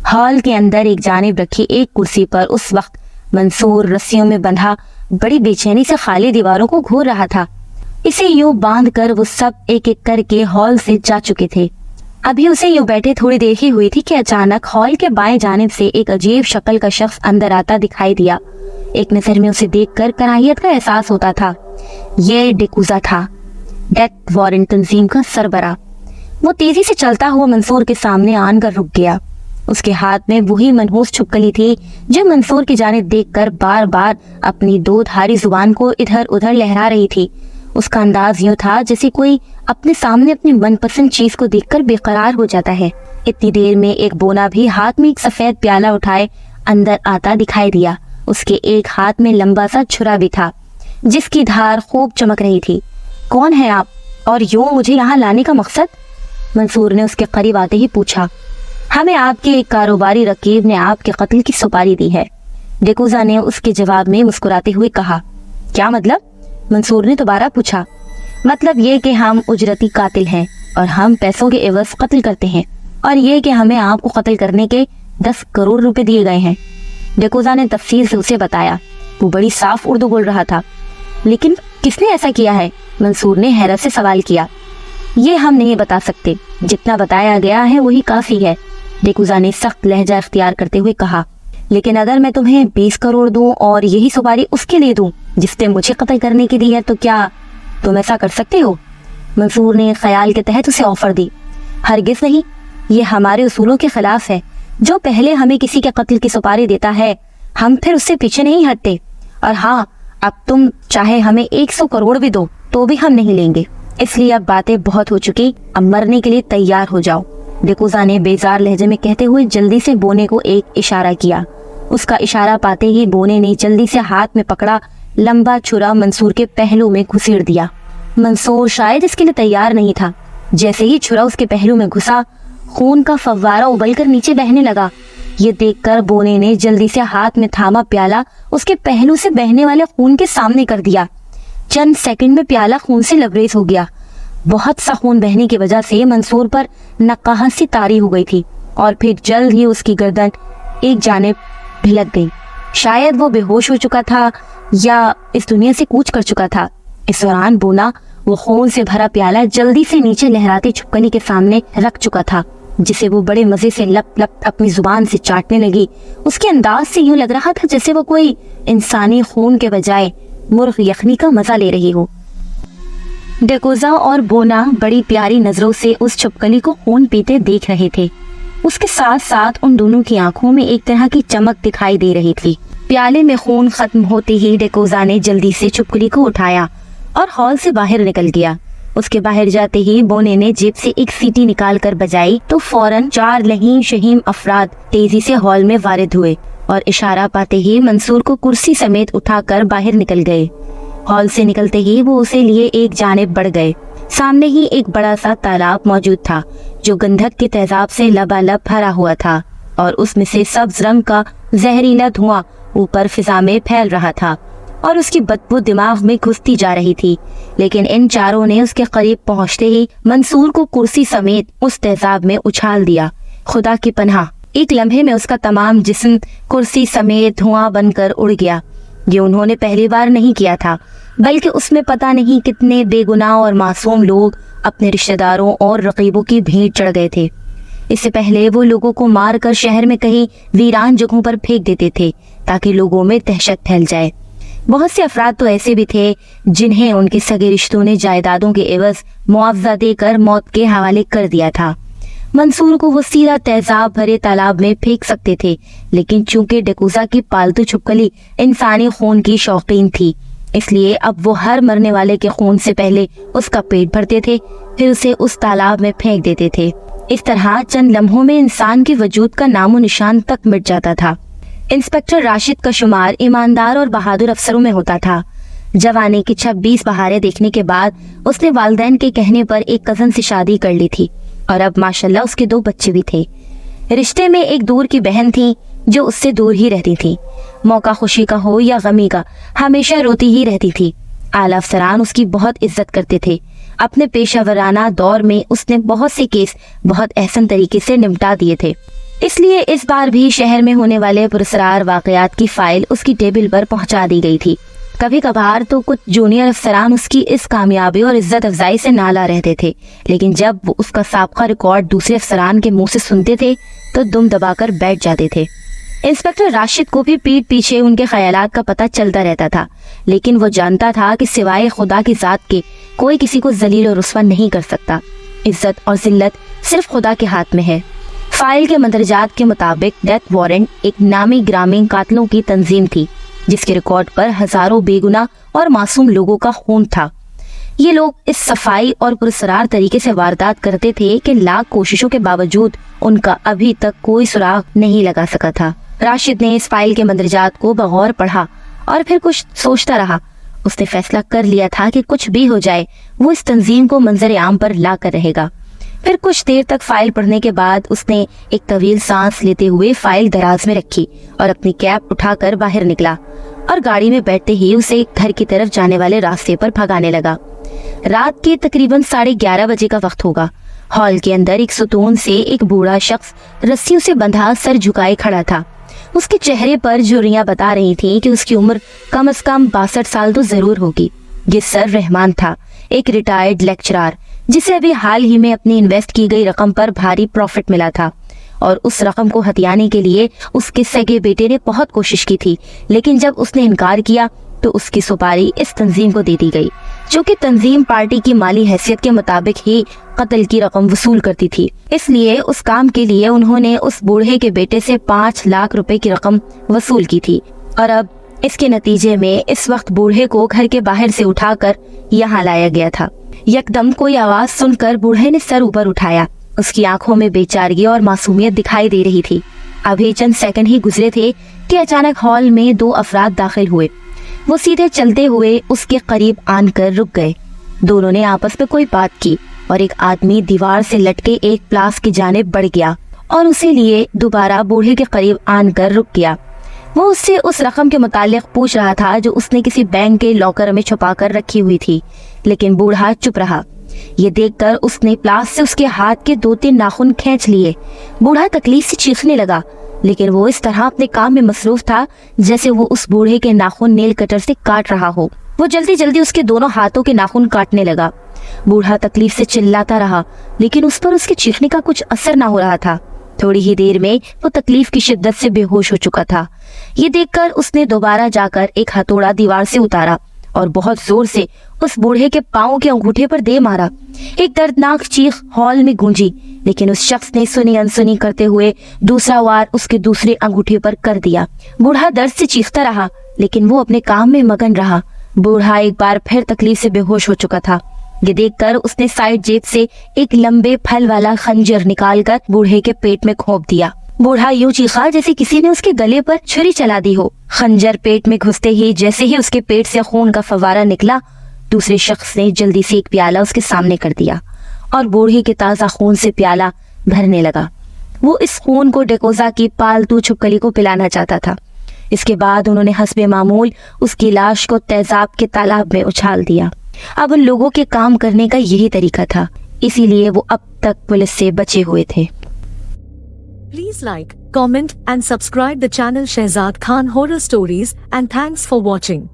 Hall کے اندر ایک جانب رکھی ایک کرسی پر اس وقت منصور رسیوں میں بندھا بڑی بے چینی سے خالی دیواروں کو گھور رہا تھا۔ اسے یوں باندھ کر وہ سب ایک ایک کر کے ہال سے جا چکے تھے۔ ابھی اسے یوں بیٹھے تھوڑی دیر ہی ہوئی تھی کہ اچانک ہال کے بائیں جانب سے ایک عجیب شکل کا شخص اندر آتا دکھائی دیا۔ ایک نظر میں اسے دیکھ کر کراہیت کا احساس ہوتا تھا۔ یہ ڈیکوزا تھا، ڈیتھ وارنٹ تنظیم کا سربراہ۔ وہ تیزی سے چلتا ہوا منصور کے سامنے آن کر رک گیا۔ اس کے ہاتھ میں وہی منحوس چھپکلی تھی جو منصور کی جانب دیکھ کر بار بار اپنی دو دھاری زبان کو ادھر ادھر لہرا رہی تھی۔ اس کا انداز یوں تھا جیسے کوئی اپنے سامنے اپنی من پسند چیز کو دیکھ کر بے قرار ہو جاتا ہے۔ اتنی دیر میں ایک بونا بھی ہاتھ میں ایک سفید پیالہ اٹھائے اندر آتا دکھائی دیا۔ اس کے ایک ہاتھ میں لمبا سا چھرا بھی تھا جس کی دھار خوب چمک رہی تھی۔ کون ہے آپ اور یوں مجھے یہاں لانے کا مقصد؟ منصور نے اس کے قریب آتے ہی پوچھا۔ ہمیں آپ کے ایک کاروباری رقیب نے آپ کے قتل کی سپاری دی ہے، ڈیکوزا نے اس کے جواب میں مسکراتے ہوئے کہا۔ کیا مطلب؟ منصور نے دوبارہ پوچھا۔ مطلب یہ کہ ہم اجرتی قاتل ہیں اور ہم پیسوں کے عوض قتل کرتے ہیں، اور یہ کہ ہمیں آپ کو قتل کرنے کے 10 کروڑ روپے دیے گئے ہیں۔ ڈیکوزا نے تفصیل سے اسے بتایا۔ وہ بڑی صاف اردو بول رہا تھا۔ لیکن کس نے ایسا کیا ہے؟ منصور نے حیرت سے سوال کیا۔ یہ ہم نہیں بتا سکتے، جتنا بتایا گیا ہے وہی کافی ہے، ڈیکوزا نے سخت لہجہ اختیار کرتے ہوئے کہا۔ لیکن اگر میں تمہیں 20 کروڑ دوں اور یہی سپاری اس کے لیے دوں جس نے مجھے قتل کرنے کی دی ہے تو کیا تم ایسا کر سکتے ہو؟ منصور نے خیال کے تحت اسے آفر دی۔ ہرگز نہیں، یہ ہمارے اصولوں کے خلاف ہے۔ جو پہلے ہمیں کسی کے قتل کی سپاری دیتا ہے ہم پھر اس سے پیچھے نہیں ہٹتے، اور ہاں اب تم چاہے ہمیں 100 کروڑ بھی دو تو بھی ہم نہیں لیں گے۔ اس لیے اب باتیں بہت ہو چکی، اب مرنے کے لیے تیار ہو جاؤ، ڈیکوزا نے بیزار لہجے میں کہتے ہوئے جلدی سے بونے کو ایک اشارہ کیا۔ اس کا اشارہ پاتے ہی بونے نے جلدی سے ہاتھ میں پکڑا لمبا چھرا منصور کے پہلو میں گھسیڑ دیا۔ منصور شاید اس کے لیے تیار نہیں تھا۔ جیسے ہی چھرا اس کے پہلو میں گھسا، خون کا فوارہ ابل کر نیچے بہنے لگا۔ یہ دیکھ کر بونے نے جلدی سے ہاتھ میں تھاما پیالہ اس کے پہلو سے بہنے والے خون کے سامنے کر دیا۔ چند سیکنڈ میں پیالہ خون سے لبریز ہو گیا۔ بہت سا خون بہنے کی وجہ سے منصور پر نقاہت سی طاری ہو گئی تھی، اور پھر جلد ہی اس کی گردن ایک جانب بھلک گئی۔ شاید وہ بے ہوش ہو چکا تھا یا اس دنیا سے کوچ کر چکا تھا۔ اس دوران بونا وہ خون سے بھرا پیالہ جلدی سے نیچے لہراتی چھپکلی کے سامنے رکھ چکا تھا، جسے وہ بڑے مزے سے لپ لپ اپنی زبان سے چاٹنے لگی۔ اس کے انداز سے یوں لگ رہا تھا جیسے وہ کوئی انسانی خون کے بجائے مرغ یخنی کا مزہ لے رہی ہو۔ ڈیکوزا اور بونا بڑی پیاری نظروں سے اس چھپکلی کو خون پیتے دیکھ رہے تھے۔ اس کے ساتھ ساتھ ان دونوں کی آنکھوں میں ایک طرح کی چمک دکھائی دے رہی تھی۔ پیالے میں خون ختم ہوتے ہی ڈیکوزا نے جلدی سے چھپکلی کو اٹھایا اور ہال سے باہر نکل گیا۔ اس کے باہر جاتے ہی بونے نے جیب سے ایک سیٹی نکال کر بجائی تو فوراً 4 لہیم شہیم افراد تیزی سے ہال میں وارد ہوئے اور اشارہ پاتے ہی منصور کو کرسی سمیت اٹھا کر باہر نکل گئے۔ ہال سے نکلتے ہی وہ اسے لیے ایک جانب بڑھ گئے۔ سامنے ہی ایک بڑا سا تالاب موجود تھا جو گندھک کے تیزاب سے لبالب بھرا ہوا تھا، اور اس میں سے سبز رنگ کا زہریلا دھواں اوپر فضا میں پھیل رہا تھا اور اس کی بدبو دماغ میں گھستی جا رہی تھی۔ لیکن ان چاروں نے اس کے قریب پہنچتے ہی منصور کو کرسی سمیت اس تیزاب میں اچھال دیا۔ خدا کی پناہ، ایک لمحے میں اس کا تمام جسم کرسی سمیت دھواں بن کر اڑ گیا۔ یہ انہوں نے پہلی بار نہیں کیا تھا، بلکہ اس میں پتہ نہیں کتنے بے گناہ اور معصوم لوگ اپنے رشتہ داروں اور رقیبوں کی بھیڑ چڑھ گئے تھے۔ اس سے پہلے وہ لوگوں کو مار کر شہر میں کہیں ویران جگہوں پر پھینک دیتے تھے تاکہ لوگوں میں دہشت پھیل جائے۔ بہت سے افراد تو ایسے بھی تھے جنہیں ان کے سگے رشتوں نے جائیدادوں کے عوض معاوضہ دے کر موت کے حوالے کر دیا تھا۔ منصور کو وہ سیدھا تیزاب بھرے تالاب میں پھینک سکتے تھے، لیکن چونکہ ڈیکوزا کی پالتو چھپکلی انسانی خون کی شوقین تھی، اس لیے اب وہ ہر مرنے والے کے خون سے پہلے اس کا پیٹ بھرتے تھے، پھر اسے اس تالاب میں پھینک دیتے تھے۔ اس طرح چند لمحوں میں انسان کے وجود کا نام و نشان تک مٹ جاتا تھا۔ انسپکٹر راشد کا شمار ایماندار اور بہادر افسروں میں ہوتا تھا۔ جوانی کی 26 بہاریں دیکھنے کے بعد اس نے والدین کے کہنے پر ایک کزن سے شادی کر لی تھی، اور اب ماشاءاللہ اس کے 2 بچے بھی تھے۔ رشتے میں ایک دور کی بہن تھی جو اس سے دور ہی رہتی تھی، موقع خوشی کا ہو یا غمی کا ہمیشہ روتی ہی رہتی تھی۔ اعلیٰ افسران اس کی بہت عزت کرتے تھے۔ اپنے پیشہ ورانہ دور میں اس نے بہت سے کیس بہت احسن طریقے سے نمٹا دیے تھے۔ اس لیے اس بار بھی شہر میں ہونے والے پراسرار واقعات کی فائل اس کی ٹیبل پر پہنچا دی گئی تھی۔ کبھی کبھار تو کچھ جونیئر افسران اس کی اس کامیابی اور عزت افزائی سے نالا رہتے تھے، لیکن جب وہ اس کا سابقہ ریکارڈ دوسرے افسران کے منہ سے سنتے تھے تو دم دبا کر بیٹھ جاتے تھے۔ انسپکٹر راشد کو بھی پیٹھ پیچھے ان کے خیالات کا پتہ چلتا رہتا تھا، لیکن وہ جانتا تھا کہ سوائے خدا کی ذات کے کوئی کسی کو ذلیل اور رسوا نہیں کر سکتا۔ عزت اور ذلت صرف خدا کے ہاتھ میں ہے۔ فائل کے مندرجات کے مطابق ڈیتھ وارنٹ ایک نامی گرامی قاتلوں کی تنظیم تھی، جس کے ریکارڈ پر ہزاروں بے گناہ اور معصوم لوگوں کا خون تھا۔ یہ لوگ اس صفائی اور پراسرار طریقے سے واردات کرتے تھے کہ لاکھ کوششوں کے باوجود ان کا ابھی تک کوئی سراغ نہیں لگا سکا تھا۔ راشد نے اس فائل کے مندرجات کو بغور پڑھا اور پھر کچھ سوچتا رہا۔ اس نے فیصلہ کر لیا تھا کہ کچھ بھی ہو جائے وہ اس تنظیم کو منظر عام پر لا کر رہے گا۔ پھر کچھ دیر تک فائل پڑھنے کے بعد اس نے ایک طویل سانس لیتے ہوئے فائل دراز میں رکھی اور اپنی کیپ اٹھا کر باہر نکلا اور گاڑی میں بیٹھتے ہی اسے گھر کی طرف جانے والے راستے پر بھگانے لگا۔ رات کے تقریباً 11:30 بجے کا وقت ہوگا۔ ہال کے اندر ایک ستون سے ایک بوڑھا شخص رسیوں سے بندھا سر جھکائے کھڑا تھا۔ اس کے چہرے پر جھریاں بتا رہی تھیں کہ اس کی عمر کم از کم 62 سال تو ضرور ہوگی۔ یہ سر رحمان تھا، ایک ریٹائرڈ لیکچرار جسے ابھی حال ہی میں اپنی انویسٹ کی گئی رقم پر بھاری پروفٹ ملا تھا، اور اس رقم کو ہتھیانے کے لیے اس کے سگے بیٹے نے بہت کوشش کی تھی، لیکن جب اس نے انکار کیا تو اس کی سپاری اس تنظیم کو دے دی گئی، جو کہ تنظیم پارٹی کی مالی حیثیت کے مطابق ہی قتل کی رقم وصول کرتی تھی۔ اس لیے اس کام کے لیے انہوں نے اس بوڑھے کے بیٹے سے 5 لاکھ روپے کی رقم وصول کی تھی، اور اب اس کے نتیجے میں اس وقت بوڑھے کو گھر کے باہر سے اٹھا کر یہاں لایا گیا تھا۔ یکدم کوئی آواز سن کر بوڑھے نے سر اوپر اٹھایا۔ اس کی آنکھوں میں بے چارگی اور معصومیت دکھائی دے رہی تھی۔ ابھی چند سیکنڈ ہی گزرے تھے کہ اچانک ہال میں 2 افراد داخل ہوئے۔ وہ سیدھے چلتے ہوئے اس کے قریب آن کر رک گئے۔ دونوں نے آپس میں کوئی بات کی اور ایک آدمی دیوار سے لٹکے ایک پلاس کی جانب بڑھ گیا اور اسے لیے دوبارہ بوڑھے کے قریب آن کر رک گیا۔ وہ اس سے اس رقم کے متعلق پوچھ رہا تھا جو اس نے کسی بینک کے لاکر میں چھپا کر رکھی ہوئی تھی، لیکن بوڑھا چپ رہا۔ یہ دیکھ کر اس نے پلاس سے اس کے ہاتھ کے 2-3 ناخن کھینچ لیے۔ بوڑھا تکلیف سے چیخنے لگا، لیکن وہ اس طرح اپنے کام میں مصروف تھا جیسے وہ اس بوڑھے کے ناخن نیل کٹر سے کاٹ رہا ہو۔ وہ جلدی جلدی اس کے دونوں ہاتھوں کے ناخن کاٹنے لگا۔ بوڑھا تکلیف سے چلاتا رہا، لیکن اس پر اس کے چیخنے کا کچھ اثر نہ ہو رہا تھا۔ تھوڑی ہی دیر میں وہ تکلیف کی شدت سے بے ہوش ہو چکا تھا۔ یہ دیکھ کر اس نے دوبارہ جا کر ایک ہتھوڑا دیوار سے اتارا اور بہت زور سے اس بوڑھے کے پاؤں کے انگوٹھے پر دے مارا۔ ایک دردناک چیخ ہال میں گونجی، لیکن اس شخص نے سنی انسنی کرتے ہوئے دوسرا وار اس کے دوسرے انگوٹھے پر کر دیا۔ بوڑھا درد سے چیختا رہا، لیکن وہ اپنے کام میں مگن رہا۔ بوڑھا ایک بار پھر تکلیف سے بے ہوش ہو چکا تھا۔ یہ دیکھ کر اس نے سائیڈ جیب سے ایک لمبے پھل والا خنجر نکال کر بوڑھے کے پیٹ میں کھونپ دیا۔ بوڑھا یوں چیخا جیسے کسی نے اس کے گلے پر چھری چلا دی ہو۔ خنجر پیٹ میں گھستے ہی جیسے ہی اس کے پیٹ سے خون کا فوارہ نکلا، دوسرے شخص نے جلدی سے ایک پیالہ اس کے سامنے کر دیا اور بوڑھے کے تازہ خون سے پیالہ بھرنے لگا۔ وہ اس خون کو ڈیکوزا کی پالتو چھپکلی کو پلانا چاہتا تھا۔ اس کے بعد انہوں نے حسب معمول اس کی لاش کو تیزاب کے تالاب میں اچھال دیا۔ اب ان لوگوں کے کام کرنے کا یہی طریقہ تھا، اسی لیے وہ اب تک پولیس سے بچے ہوئے تھے۔ Please like, comment and subscribe the channel Shehzad Khan Horror Stories, and thanks for watching.